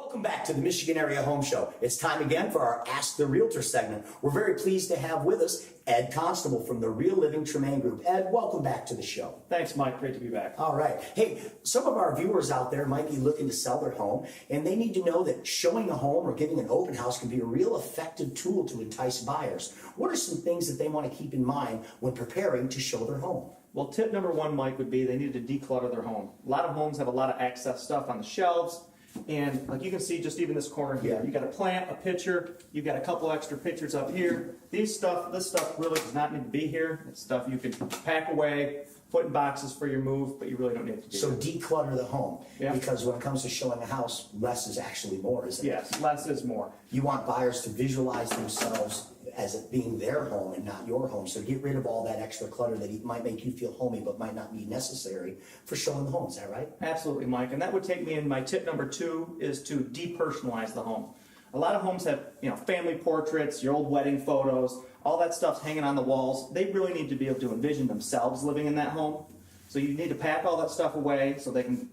Welcome back to the Michigan Area Home Show. It's time again for our Ask the Realtor segment. We're very pleased to have with us Ed Constable from the Real Living Tremaine Group. Ed, welcome back to the show. Thanks, Mike. Great to be back. All right. Hey, some of our viewers out there might be looking to sell their home, and they need to know that showing a home or giving an open house can be a real effective tool to entice buyers. What are some things that they want to keep in mind when preparing to show their home? Well, tip number one, Mike, would be they need to declutter their home. A lot of homes have a lot of excess stuff on the shelves. And like you can see just even this corner here, you got a plant, a pitcher, you've got a couple extra pitchers up here. This stuff really does not need to be here. It's stuff you can pack away, put in boxes for your move, but you really don't need it to be So here. declutter the home, Yeah. because when it comes to showing a house, less is actually more, isn't it? Yes, less is more. You want buyers to visualize themselves as it being their home and not your home. So get rid of all that extra clutter that might make you feel homey but might not be necessary for showing the home. Is that right? Absolutely, Mike. And that would take me in my tip number two is to depersonalize the home. A lot of homes have, family portraits, your old wedding photos, all that stuff's hanging on the walls. They really need to be able to envision themselves living in that home. So you need to pack all that stuff away so they can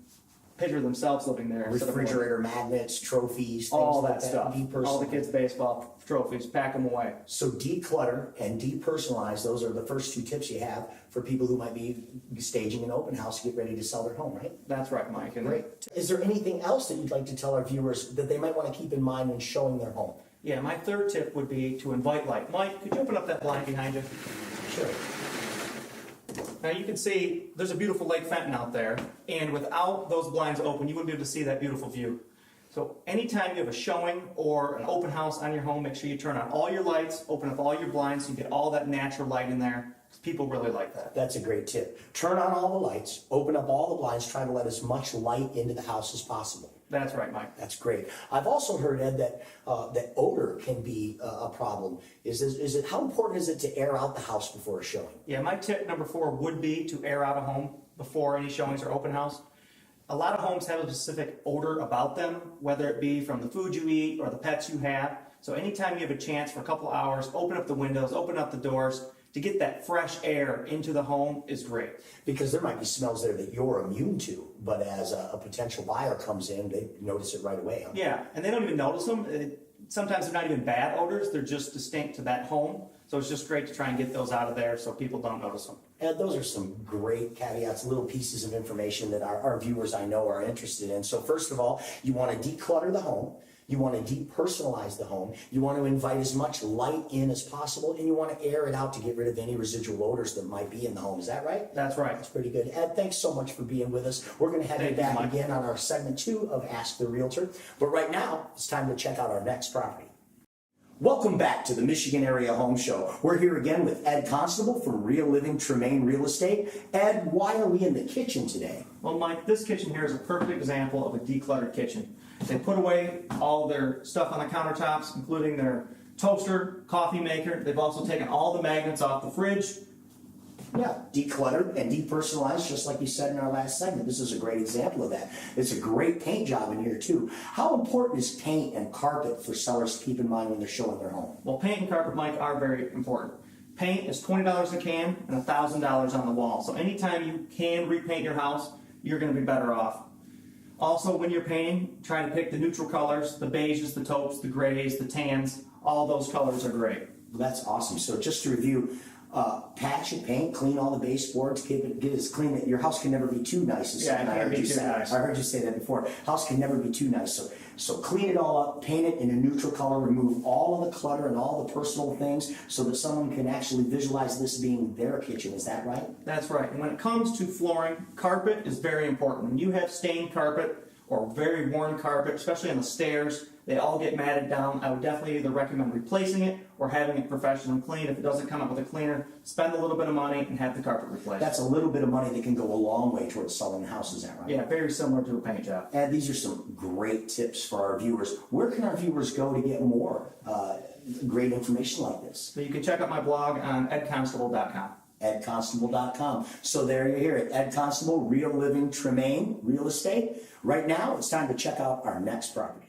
picture themselves living there. Refrigerator magnets, trophies, things All like that stuff. Depersonalize. All the kids' baseball trophies, pack them away. So declutter and depersonalize, those are the first two tips you have for people who might be staging an open house to get ready to sell their home, right? That's right, Mike. And Great. Is there anything else that you'd like to tell our viewers that they might want to keep in mind when showing their home? yeah, my third tip would be to invite light. Mike, could you open up that blind behind you? Sure. Now you can see there's a beautiful Lake Fenton out there, and without those blinds open, you wouldn't be able to see that beautiful view. So anytime you have a showing or an open house on your home, make sure you turn on all your lights, open up all your blinds so you get all that natural light in there, because people really like that. That's a great tip. Turn on all the lights, open up all the blinds, try to let as much light into the house as possible. That's right, Mike. That's great. I've also heard, Ed, that that odor can be a problem. How important is it to air out the house before a showing? Yeah, my tip number 4 would be to air out a home before any showings or open house. A lot of homes have a specific odor about them, whether it be from the food you eat or the pets you have. So anytime you have a chance for a couple hours, open up the windows, open up the doors, to get that fresh air into the home is great. Because there might be smells there that you're immune to, but as a potential buyer comes in, they notice it right away. Huh? Yeah, and they don't even notice them. Sometimes they're not even bad odors, they're just distinct to that home. So it's just great to try and get those out of there so people don't notice them. Ed, those are some great caveats, little pieces of information that our viewers I know are interested in. So first of all, you want to declutter the home. You want to depersonalize the home. You want to invite as much light in as possible, and you want to air it out to get rid of any residual odors that might be in the home. Is that right? That's right. That's pretty good. Ed, thanks so much for being with us. We're going to have you Thank you, back Mike. again on our segment 2 of Ask the Realtor. But right now, it's time to check out our next property. Welcome back to the Michigan Area Home Show. We're here again with Ed Constable from Real Living Tremaine Real Estate. Ed, why are we in the kitchen today? Well, Mike, this kitchen here is a perfect example of a decluttered kitchen. They put away all their stuff on the countertops, including their toaster, coffee maker. They've also taken all the magnets off the fridge. Yeah, decluttered and depersonalized, just like you said in our last segment. This is a great example of that. It's a great paint job in here, too. How important is paint and carpet for sellers to keep in mind when they're showing their home? Well, paint and carpet, Mike, are very important. Paint is $20 a can and $1,000 on the wall. So anytime you can repaint your house, you're going to be better off. Also, when you're painting, try to pick the neutral colors, the beiges, the taupes, the grays, the tans. All those colors are great. Well, that's awesome. So just to review, patch and paint, clean all the baseboards, get it as clean that your house can never be too nice. Yeah, it can't be too nice. I heard you say that before. House can never be too nice. So clean it all up, paint it in a neutral color, remove all of the clutter and all the personal things so that someone can actually visualize this being their kitchen. Is that right? That's right. And when it comes to flooring, carpet is very important. When you have stained carpet or very worn carpet, especially on the stairs, they all get matted down. I would definitely either recommend replacing it or having it professionally cleaned. If it doesn't come up with a cleaner, spend a little bit of money and have the carpet replaced. That's a little bit of money that can go a long way towards selling the house. Is that right? Yeah, very similar to a paint job. And these are some great tips for our viewers. Where can our viewers go to get more great information like this? So you can check out my blog on edconstable.com. edconstable.com. So there you hear it. Ed Constable, Real Living Tremaine Real Estate. Right now, it's time to check out our next property.